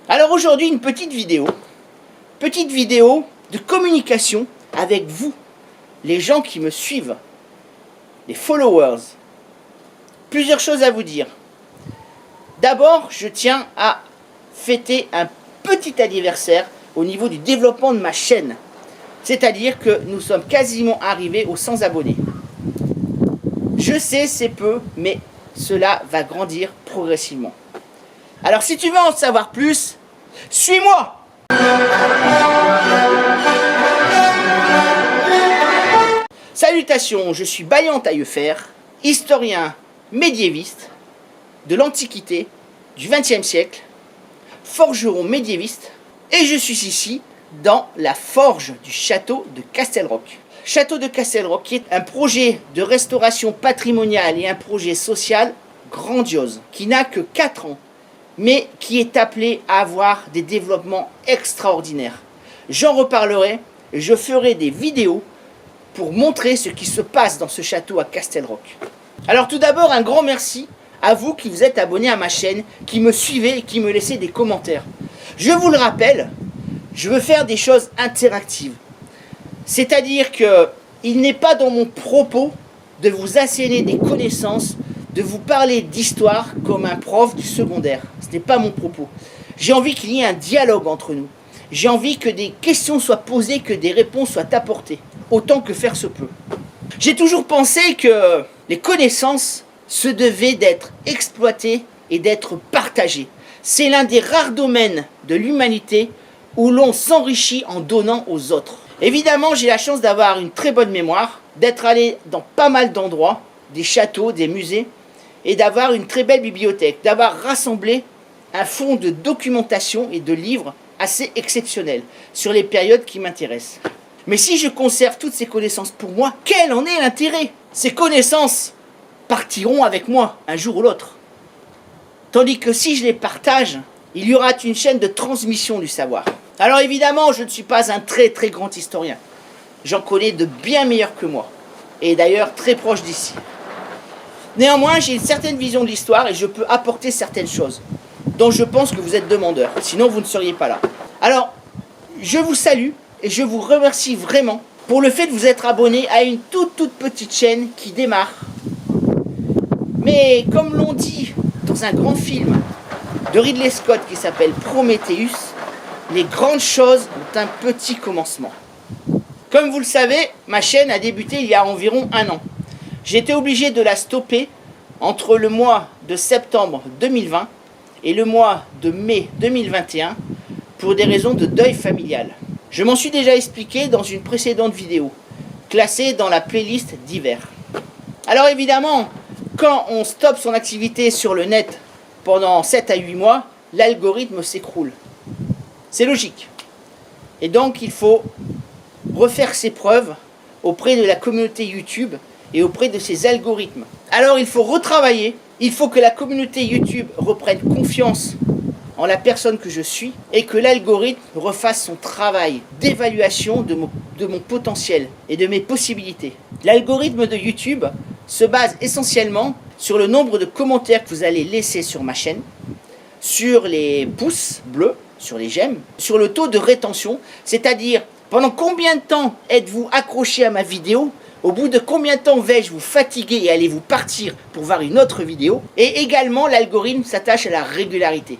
Alors aujourd'hui, une petite vidéo de communication avec vous, les gens qui me suivent, les followers. Plusieurs choses à vous dire. D'abord, je tiens à fêter un petit anniversaire au niveau du développement de ma chaîne. C'est-à-dire que nous sommes quasiment arrivés aux 100 abonnés. Je sais, c'est peu, mais cela va grandir progressivement. Alors si tu veux en savoir plus, suis-moi! Salutations, je suis Baillant Taillefer, historien médiéviste de l'Antiquité, du XXe siècle, forgeron médiéviste, et je suis ici dans la forge du château de Castelroc. Château de Castelroc qui est un projet de restauration patrimoniale et un projet social grandiose, qui n'a que 4 ans, mais qui est appelé à avoir des développements extraordinaires. J'en reparlerai, et je ferai des vidéos pour montrer ce qui se passe dans ce château à Castelroc. Alors tout d'abord, un grand merci à vous qui vous êtes abonnés à ma chaîne, qui me suivez et qui me laissez des commentaires. Je vous le rappelle, je veux faire des choses interactives. C'est-à-dire qu'il n'est pas dans mon propos de vous asséner des connaissances, de vous parler d'histoire comme un prof du secondaire. Ce n'est pas mon propos. J'ai envie qu'il y ait un dialogue entre nous. J'ai envie que des questions soient posées, que des réponses soient apportées, autant que faire se peut. J'ai toujours pensé que les connaissances se devaient d'être exploitées et d'être partagées. C'est l'un des rares domaines de l'humanité où l'on s'enrichit en donnant aux autres. Évidemment, j'ai la chance d'avoir une très bonne mémoire, d'être allé dans pas mal d'endroits, des châteaux, des musées, et d'avoir une très belle bibliothèque, d'avoir rassemblé un fonds de documentation et de livres assez exceptionnels sur les périodes qui m'intéressent. Mais si je conserve toutes ces connaissances pour moi, quel en est l'intérêt? Ces connaissances partiront avec moi un jour ou l'autre. Tandis que si je les partage, il y aura une chaîne de transmission du savoir. Alors évidemment, je ne suis pas un très grand historien. J'en connais de bien meilleurs que moi. Et d'ailleurs très proches d'ici. Néanmoins, j'ai une certaine vision de l'histoire et je peux apporter certaines choses dont je pense que vous êtes demandeurs. Sinon, vous ne seriez pas là. Alors, je vous salue et je vous remercie vraiment pour le fait de vous être abonné à une toute petite chaîne qui démarre. Mais comme l'on dit dans un grand film de Ridley Scott qui s'appelle Prometheus, les grandes choses ont un petit commencement. Comme vous le savez, ma chaîne a débuté il y a environ 1 an. J'ai été obligé de la stopper entre le mois de septembre 2020 et le mois de mai 2021 pour des raisons de deuil familial. Je m'en suis déjà expliqué dans une précédente vidéo, classée dans la playlist divers. Alors évidemment, quand on stoppe son activité sur le net pendant 7 à 8 mois, l'algorithme s'écroule. C'est logique. Et donc il faut refaire ses preuves auprès de la communauté YouTube et auprès de ses algorithmes. Alors il faut retravailler, il faut que la communauté YouTube reprenne confiance en la personne que je suis et que l'algorithme refasse son travail d'évaluation de mon potentiel et de mes possibilités. L'algorithme de YouTube se base essentiellement sur le nombre de commentaires que vous allez laisser sur ma chaîne, sur les pouces bleus, sur les j'aime, sur le taux de rétention, c'est-à-dire pendant combien de temps êtes-vous accroché à ma vidéo, au bout de combien de temps vais-je vous fatiguer et allez-vous partir pour voir une autre vidéo, et également l'algorithme s'attache à la régularité.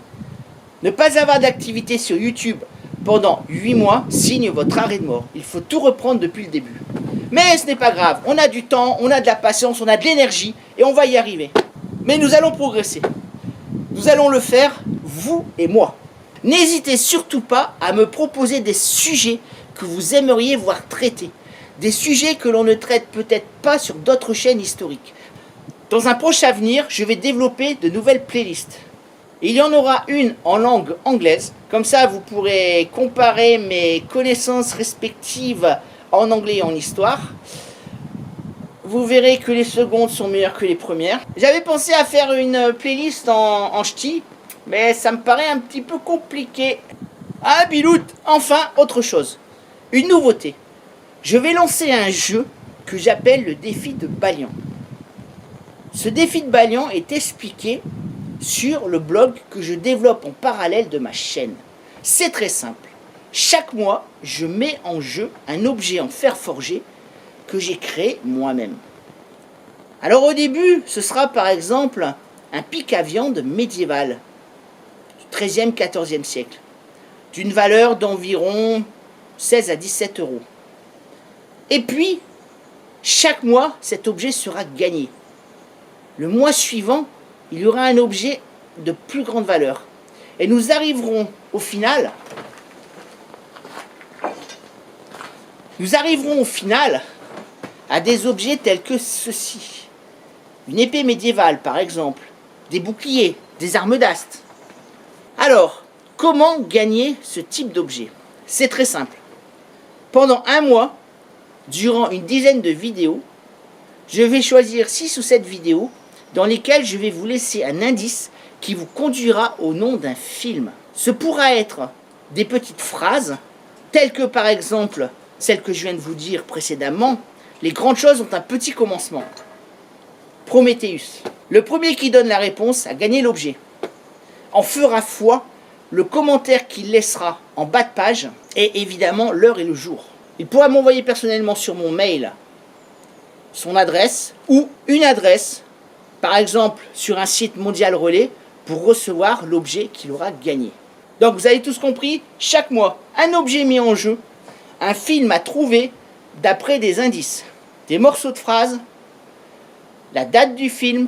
Ne pas avoir d'activité sur YouTube pendant 8 mois signe votre arrêt de mort. Il faut tout reprendre depuis le début. Mais ce n'est pas grave, on a du temps, on a de la patience, on a de l'énergie et on va y arriver. Mais nous allons progresser. Nous allons le faire, vous et moi. N'hésitez surtout pas à me proposer des sujets que vous aimeriez voir traités. Des sujets que l'on ne traite peut-être pas sur d'autres chaînes historiques. Dans un proche avenir, je vais développer de nouvelles playlists. Il y en aura une en langue anglaise. Comme ça, vous pourrez comparer mes connaissances respectives en anglais et en histoire. Vous verrez que les secondes sont meilleures que les premières. J'avais pensé à faire une playlist en ch'ti, mais ça me paraît un petit peu compliqué. Ah, Bilout! Enfin, autre chose. Une nouveauté. Je vais lancer un jeu que j'appelle le défi de Baillant. Ce défi de Baillant est expliqué sur le blog que je développe en parallèle de ma chaîne. C'est très simple. Chaque mois, je mets en jeu un objet en fer forgé que j'ai créé moi-même. Alors au début, ce sera par exemple un pic à viande médiéval du XIIIe, XIVe siècle, d'une valeur d'environ 16 à 17 euros. Et puis, chaque mois, cet objet sera gagné. Le mois suivant, il y aura un objet de plus grande valeur. Et nous arriverons au final à des objets tels que ceci. Une épée médiévale, par exemple, des boucliers, des armes d'ast. Alors, comment gagner ce type d'objet? C'est très simple. Pendant un mois, durant une dizaine de vidéos, je vais choisir 6 ou 7 vidéos dans lesquelles je vais vous laisser un indice qui vous conduira au nom d'un film. Ce pourra être des petites phrases, telles que par exemple celle que je viens de vous dire précédemment, les grandes choses ont un petit commencement. Prométhéeus. Le premier qui donne la réponse a gagné l'objet. En fera foi le commentaire qu'il laissera en bas de page et évidemment l'heure et le jour. Il pourra m'envoyer personnellement sur mon mail son adresse ou une adresse, par exemple sur un site mondial relais, pour recevoir l'objet qu'il aura gagné. Donc vous avez tous compris, chaque mois, un objet mis en jeu, un film à trouver d'après des indices, des morceaux de phrases, la date du film,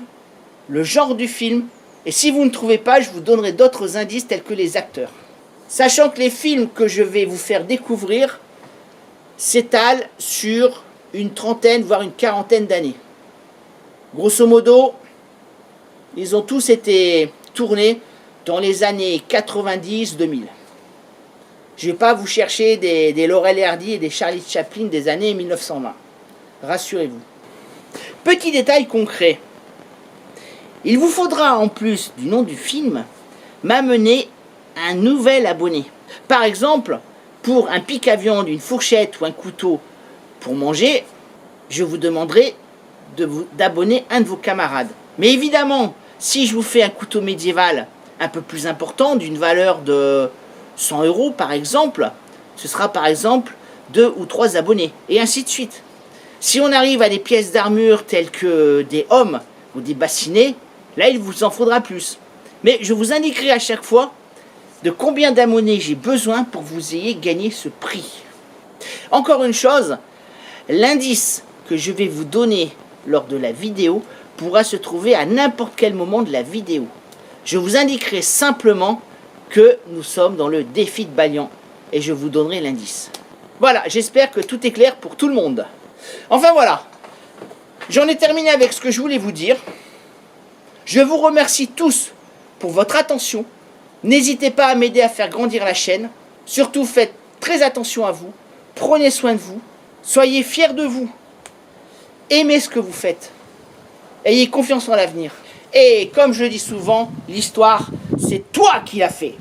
le genre du film, et si vous ne trouvez pas, je vous donnerai d'autres indices tels que les acteurs. Sachant que les films que je vais vous faire découvrir s'étalent sur une trentaine, voire une quarantaine d'années. Grosso modo, ils ont tous été tournés dans les années 90-2000. Je ne vais pas vous chercher des Laurel et Hardy et des Charlie Chaplin des années 1920. Rassurez-vous. Petit détail concret. Il vous faudra, en plus du nom du film, m'amener un nouvel abonné. Par exemple, pour un pic à viande, une fourchette ou un couteau pour manger, je vous demanderai d'abonner un de vos camarades. Mais évidemment, si je vous fais un couteau médiéval un peu plus important, d'une valeur de 100 euros par exemple, ce sera par exemple 2 ou 3 abonnés, et ainsi de suite. Si on arrive à des pièces d'armure telles que des hommes ou des bassinets, là il vous en faudra plus. Mais je vous indiquerai à chaque fois de combien d'abonnés j'ai besoin pour que vous ayez gagné ce prix. Encore une chose, l'indice que je vais vous donner lors de la vidéo pourra se trouver à n'importe quel moment de la vidéo. Je vous indiquerai simplement que nous sommes dans le défi de Balian et je vous donnerai l'indice. Voilà, j'espère que tout est clair pour tout le monde. Enfin voilà, j'en ai terminé avec ce que je voulais vous dire. Je vous remercie tous pour votre attention. N'hésitez pas à m'aider à faire grandir la chaîne. Surtout faites très attention à vous. Prenez soin de vous. Soyez fiers de vous. Aimez ce que vous faites. Ayez confiance en l'avenir. Et comme je le dis souvent, l'histoire, c'est toi qui l'as fait.